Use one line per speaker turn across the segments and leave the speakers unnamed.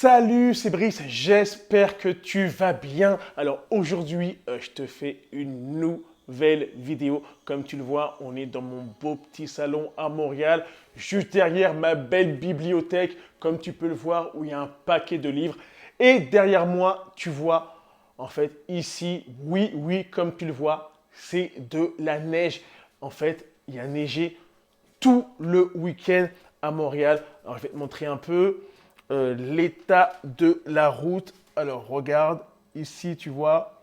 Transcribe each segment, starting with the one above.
Salut, c'est Brice, j'espère que tu vas bien. Alors aujourd'hui, je te fais une nouvelle vidéo. Comme tu le vois, on est dans mon beau petit salon à Montréal, juste derrière ma belle bibliothèque, comme tu peux le voir, où il y a un paquet de livres. Et derrière moi, tu vois, en fait, ici, oui, comme tu le vois, c'est de la neige. En fait, il y a neigé tout le week-end à Montréal. Alors, je vais te montrer un peu l'état de la route. Alors, regarde, ici, tu vois,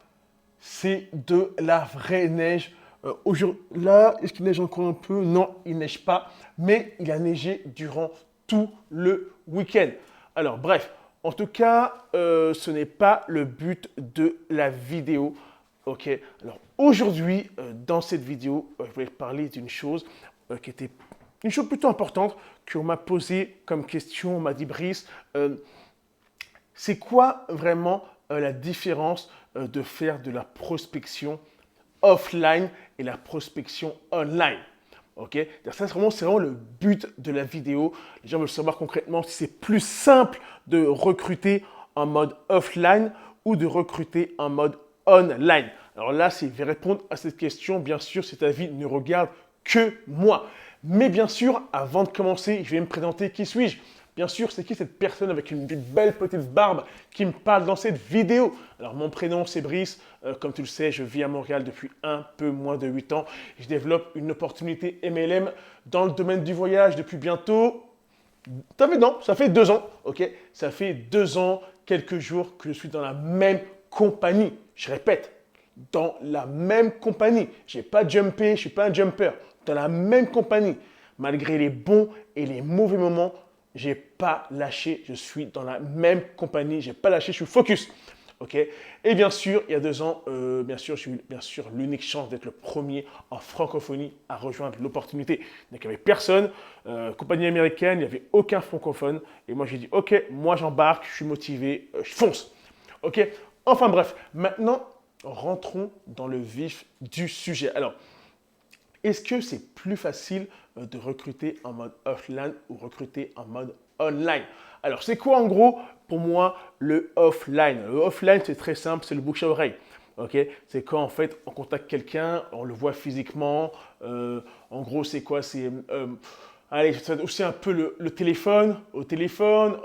c'est de la vraie neige. Là, est-ce qu'il neige encore un peu? Non, il neige pas, mais il a neigé durant tout le week-end. Alors, bref, en tout cas, ce n'est pas le but de la vidéo. Ok, alors aujourd'hui, dans cette vidéo, je voulais te parler d'une chose qui était une chose plutôt importante qu'on m'a posée comme question. On m'a dit, Brice, c'est quoi vraiment la différence de faire de la prospection offline et la prospection online? Ok, ça c'est vraiment le but de la vidéo. Les gens veulent savoir concrètement si c'est plus simple de recruter en mode offline ou de recruter en mode online. Alors là, si je vais répondre à cette question, bien sûr, cet avis ne regarde que moi. Mais bien sûr, avant de commencer, je vais me présenter. Qui suis-je? Bien sûr, c'est qui cette personne avec une belle petite barbe qui me parle dans cette vidéo? Alors, mon prénom, c'est Brice. Comme tu le sais, je vis à Montréal depuis un peu moins de 8 ans. Je développe une opportunité MLM dans le domaine du voyage depuis bientôt... Non, ça fait 2 ans, ok? Ça fait 2 ans, quelques jours que je suis dans la même compagnie. Je répète, dans la même compagnie. Je n'ai pas jumpé, je ne suis pas un jumper. Dans la même compagnie. Malgré les bons et les mauvais moments, je n'ai pas lâché. Je suis dans la même compagnie. Je n'ai pas lâché, je suis focus. Ok. Et bien sûr, il y a 2 ans, j'ai eu l'unique chance d'être le premier en francophonie à rejoindre l'opportunité. Donc, il n'y avait personne, compagnie américaine, il n'y avait aucun francophone. Et moi, j'ai dit, ok, moi j'embarque, je suis motivé, je fonce. Ok. Enfin bref, maintenant, rentrons dans le vif du sujet. Alors, est-ce que c'est plus facile de recruter en mode offline ou recruter en mode online? Alors, c'est quoi en gros pour moi le offline? Le offline, c'est très simple, c'est le bouche à oreille. Okay, c'est quand en fait on contacte quelqu'un, on le voit physiquement. En gros, c'est quoi? Allez, c'est aussi un peu le téléphone. Au téléphone,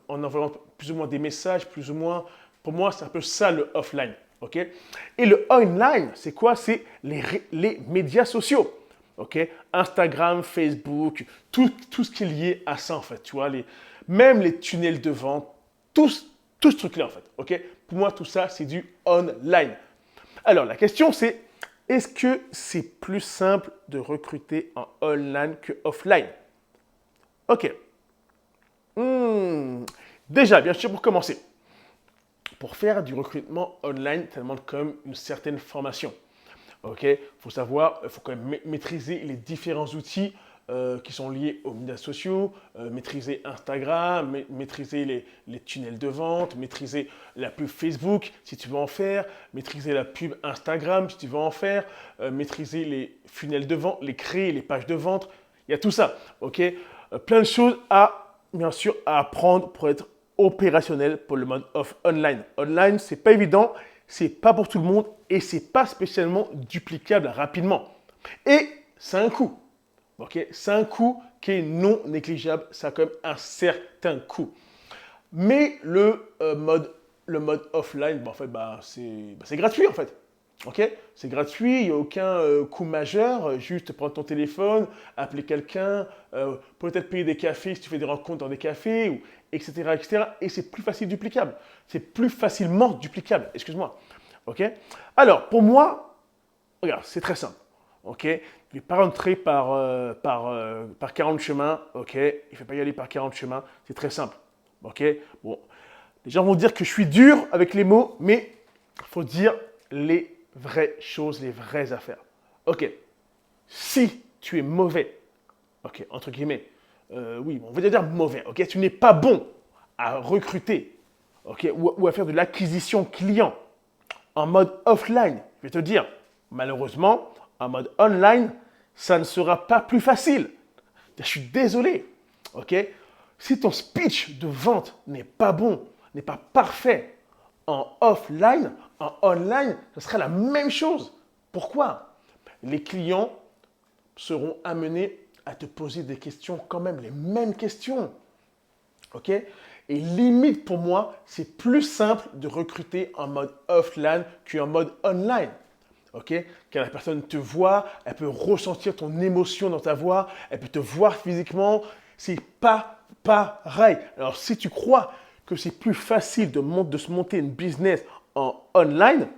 en envoyant plus ou moins des messages, plus ou moins. Pour moi, c'est un peu ça le offline. Okay. Et le online, c'est quoi? C'est les médias sociaux. Okay. Instagram, Facebook, tout ce qui est lié à ça en fait. Tu vois, même les tunnels de vente, tout ce truc-là en fait. Okay. Pour moi, tout ça, c'est du online. Alors, la question c'est, est-ce que c'est plus simple de recruter en online que offline? Ok. Déjà, bien sûr, pour commencer, pour faire du recrutement online, ça demande quand même une certaine formation. Ok, faut savoir, il faut quand même maîtriser les différents outils qui sont liés aux médias sociaux, maîtriser Instagram, maîtriser les tunnels de vente, maîtriser la pub Facebook si tu veux en faire, maîtriser la pub Instagram si tu veux en faire, maîtriser les funnels de vente, les créer, les pages de vente. Il y a tout ça, ok? Plein de choses bien sûr, à apprendre pour être opérationnel pour le mode online. Online, c'est pas évident, c'est pas pour tout le monde et c'est pas spécialement duplicable rapidement. Et c'est un coût. Ok, c'est un coût qui est non négligeable, ça a quand même un certain coût. Mais le mode offline, en fait, c'est gratuit en fait. Ok, c'est gratuit, il n'y a aucun coût majeur, juste prendre ton téléphone, appeler quelqu'un, peut-être payer des cafés si tu fais des rencontres dans des cafés, etc., etc. Et c'est plus facile duplicable. C'est plus facilement duplicable, excuse-moi. Ok. Alors, pour moi, regarde, c'est très simple. Ok. Il ne fait pas rentrer par 40 chemins. Ok. Il ne fait pas y aller par 40 chemins. C'est très simple. Ok. Bon, les gens vont dire que je suis dur avec les mots, mais il faut dire les vraies choses, les vraies affaires. Ok. Si tu es mauvais, ok, entre guillemets, oui, on va dire mauvais, ok, tu n'es pas bon à recruter, ok, ou à faire de l'acquisition client en mode offline, je vais te dire, malheureusement, en mode online, ça ne sera pas plus facile. Je suis désolé, ok. Si ton speech de vente n'est pas bon, n'est pas parfait en offline, en online, ce sera la même chose. Pourquoi? Les clients seront amenés à te poser des questions quand même, les mêmes questions. OK? Et limite pour moi, c'est plus simple de recruter en mode offline qu'en mode online. OK? Car la personne te voit, elle peut ressentir ton émotion dans ta voix, elle peut te voir physiquement. C'est pas pareil. Alors, si tu crois que c'est plus facile de se monter une business en online,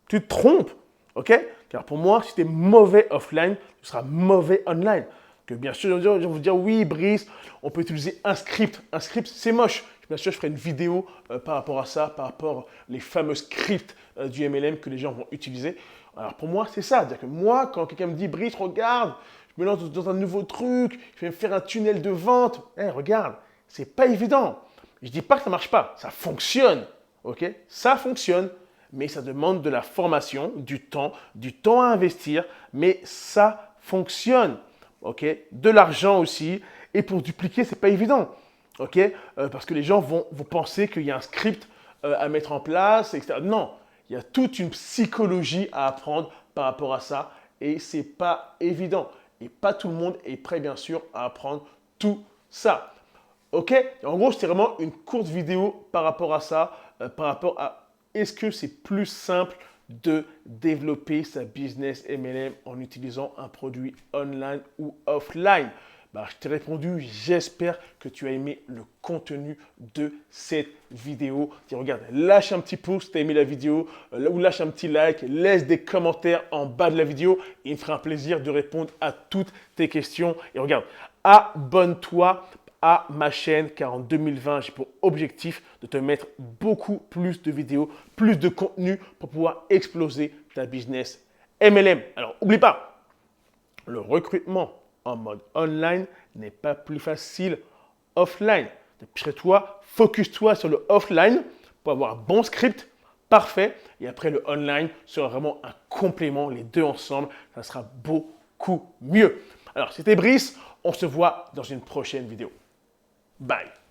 tu te trompes. OK? Car pour moi, si tu es mauvais offline, tu seras mauvais online. Que bien sûr, je vais vous dire, oui, Brice, on peut utiliser un script. Un script, c'est moche. Bien sûr, je ferai une vidéo par rapport à ça, par rapport aux fameux scripts du MLM que les gens vont utiliser. Alors pour moi, c'est ça. C'est-à-dire que moi, quand quelqu'un me dit, Brice, regarde, je me lance dans un nouveau truc, je vais me faire un tunnel de vente. Regarde, c'est pas évident. Je ne dis pas que ça ne marche pas. Ça fonctionne. OK? Ça fonctionne. Mais ça demande de la formation, du temps à investir. Mais ça fonctionne. OK? De l'argent aussi. Et pour dupliquer, ce n'est pas évident. OK? Parce que les gens vont penser qu'il y a un script à mettre en place, etc. Non, il y a toute une psychologie à apprendre par rapport à ça. Et ce n'est pas évident. Et pas tout le monde est prêt, bien sûr, à apprendre tout ça. OK? En gros, c'était vraiment une courte vidéo par rapport à ça, par rapport à est-ce que c'est plus simple de développer sa business MLM en utilisant un produit online ou offline? Je t'ai répondu, j'espère que tu as aimé le contenu de cette vidéo. Regarde, lâche un petit pouce si tu as aimé la vidéo, ou lâche un petit like, laisse des commentaires en bas de la vidéo. Il me fera un plaisir de répondre à toutes tes questions. Et regarde, abonne-toi à ma chaîne car en 2020, j'ai pour objectif de te mettre beaucoup plus de vidéos, plus de contenu pour pouvoir exploser ta business MLM. Alors, n'oublie pas, le recrutement en mode online n'est pas plus facile offline. Chez toi, focus-toi sur le offline pour avoir un bon script parfait et après le online sera vraiment un complément, les deux ensemble, ça sera beaucoup mieux. Alors, c'était Brice, on se voit dans une prochaine vidéo. Bye.